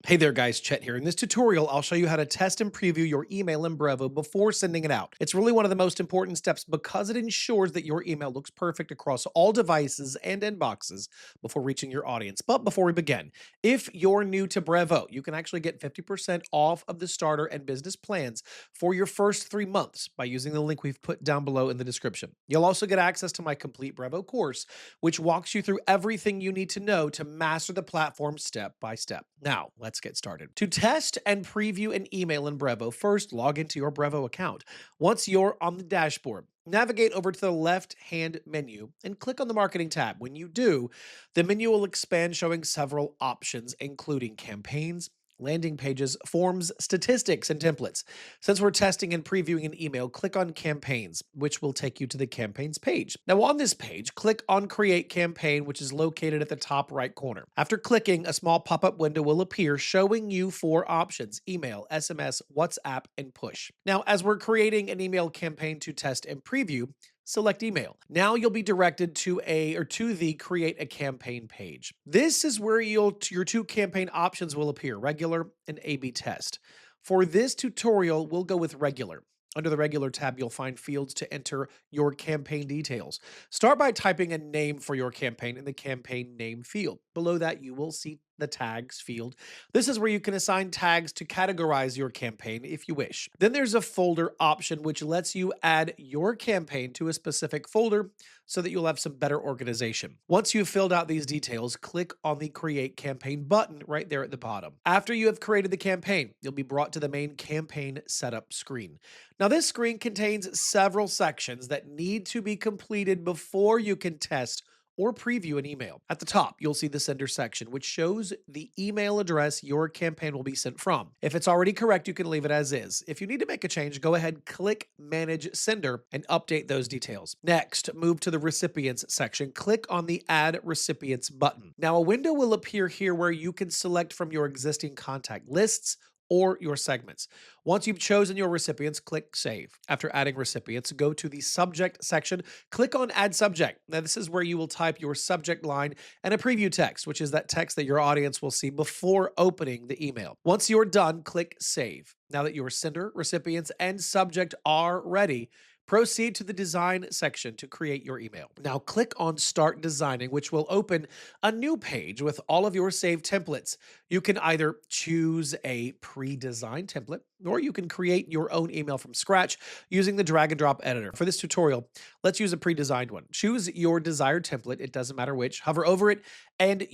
Hey there guys, Chet here. In this tutorial, I'll show you how to test and preview your email in Brevo before sending it out. It's really one of the most important steps because it ensures that your email looks perfect across all devices and inboxes before reaching your audience. But before we begin, if you're new to Brevo, you can actually get 50% off of the starter and business plans for your first 3 months by using the link we've put down below in the description. You'll also get access to my complete Brevo course, which walks you through everything you need to know to master the platform step by step. Now, let's get started. To test and preview an email in Brevo, first log into your Brevo account. Once you're on the dashboard, navigate over to the left-hand menu and click on the Marketing tab. When you do, the menu will expand, showing several options, including campaigns, landing pages, forms, statistics, and templates. Since we're testing and previewing an email, click on Campaigns, which will take you to the Campaigns page. Now, on this page, click on Create Campaign, which is located at the top right corner. After clicking, a small pop-up window will appear showing you 4 options: email, SMS, WhatsApp, and push. Now, as we're creating an email campaign to test and preview, select email. Now you'll be directed to the create a campaign page. This is where your 2 campaign options will appear: regular and A/B test. For this tutorial, we'll go with regular. Under the regular tab, you'll find fields to enter your campaign details. Start by typing a name for your campaign in the campaign name field. Below that, you will see the tags field. This is where you can assign tags to categorize your campaign if you wish. Then there's a folder option, which lets you add your campaign to a specific folder so that you'll have some better organization. Once you've filled out these details, click on the Create Campaign button right there at the bottom. After you have created the campaign, you'll be brought to the main campaign setup screen. Now, this screen contains several sections that need to be completed before you can test or preview an email. At the top, you'll see the sender section, which shows the email address your campaign will be sent from. If it's already correct, you can leave it as is. If you need to make a change, go ahead, click Manage Sender, and update those details. Next, move to the Recipients section. Click on the Add Recipients button. Now, a window will appear here where you can select from your existing contact lists or your segments. Once you've chosen your recipients, click Save. After adding recipients, go to the Subject section, click on Add Subject. Now, this is where you will type your subject line and a preview text, which is that text that your audience will see before opening the email. Once you're done, click Save. Now that your sender, recipients, and subject are ready, proceed to the Design section to create your email. Now click on Start Designing, which will open a new page with all of your saved templates. You can either choose a pre-designed template, or you can create your own email from scratch using the drag and drop editor. For this tutorial, let's use a pre-designed one. Choose your desired template, it doesn't matter which, hover over it and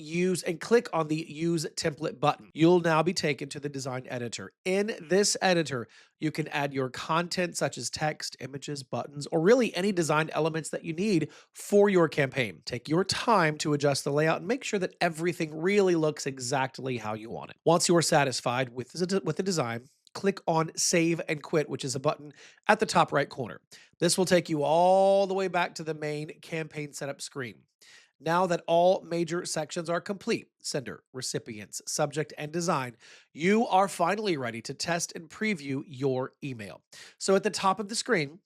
click on the Use Template button. You'll now be taken to the design editor. In this editor, you can add your content such as text, images, buttons, or really any design elements that you need for your campaign. Take your time to adjust the layout and make sure that everything really looks exactly how you want it. Once you're satisfied with the design, click on Save and Quit, which is a button at the top right corner. This will take you all the way back to the main campaign setup screen. Now that all major sections are complete, sender, recipients, subject, and design, you are finally ready to test and preview your email. So at the top of the screen,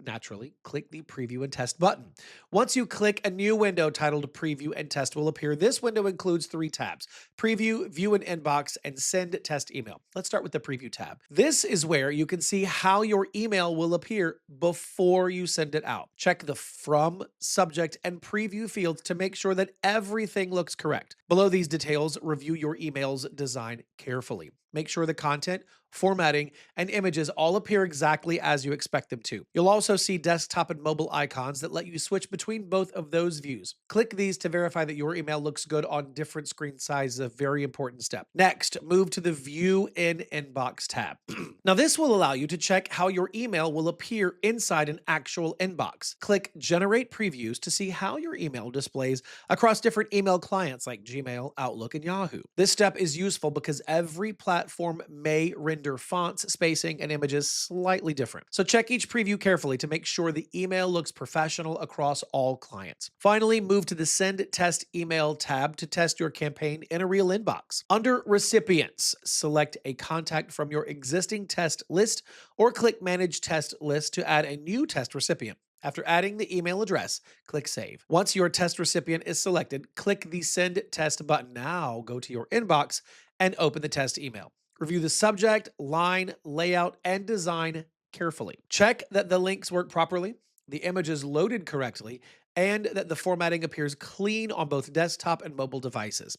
naturally, click the Preview and Test button. Once you click, a new window titled Preview and Test will appear. This window includes 3 tabs: Preview, View an Inbox, and Send Test Email. Let's start with the Preview tab. This is where you can see how your email will appear before you send it out. Check the From, Subject, and Preview fields to make sure that everything looks correct. Below these details, review your email's design carefully. Make sure the content, formatting, and images all appear exactly as you expect them to. You'll also see desktop and mobile icons that let you switch between both of those views. Click these to verify that your email looks good on different screen sizes, a very important step. Next, move to the View in Inbox tab. Now, this will allow you to check how your email will appear inside an actual inbox. Click Generate Previews to see how your email displays across different email clients like Gmail, Outlook, and Yahoo. This step is useful because every platform may render fonts, spacing, and images slightly different. So check each preview carefully to make sure the email looks professional across all clients. Finally, move to the Send Test Email tab to test your campaign in a real inbox. Under Recipients, select a contact from your existing test list or click Manage Test List to add a new test recipient. After adding the email address, click Save. Once your test recipient is selected, click the Send Test button. Now go to your inbox and open the test email. Review the subject, line, layout, and design carefully. Check that the links work properly, the image is loaded correctly, and that the formatting appears clean on both desktop and mobile devices.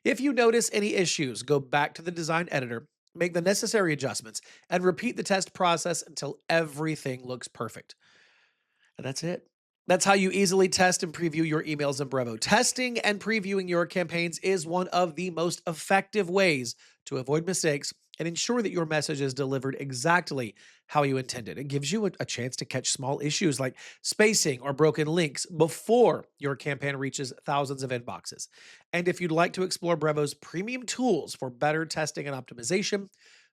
If you notice any issues, go back to the design editor, make the necessary adjustments, and repeat the test process until everything looks perfect. And that's it. That's how you easily test and preview your emails in Brevo. Testing and previewing your campaigns is one of the most effective ways to avoid mistakes and ensure that your message is delivered exactly how you intended. It gives you a chance to catch small issues like spacing or broken links before your campaign reaches thousands of inboxes. And if you'd like to explore Brevo's premium tools for better testing and optimization,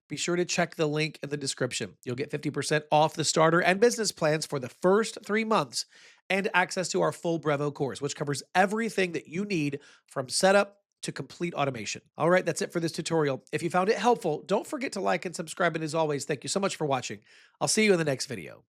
be sure to check the link in the description. You'll get 50% off the starter and business plans for the first 3 months and access to our full Brevo course, which covers everything that you need from setup to complete automation. All right, that's it for this tutorial. If you found it helpful, don't forget to like and subscribe. And as always, thank you so much for watching. I'll see you in the next video.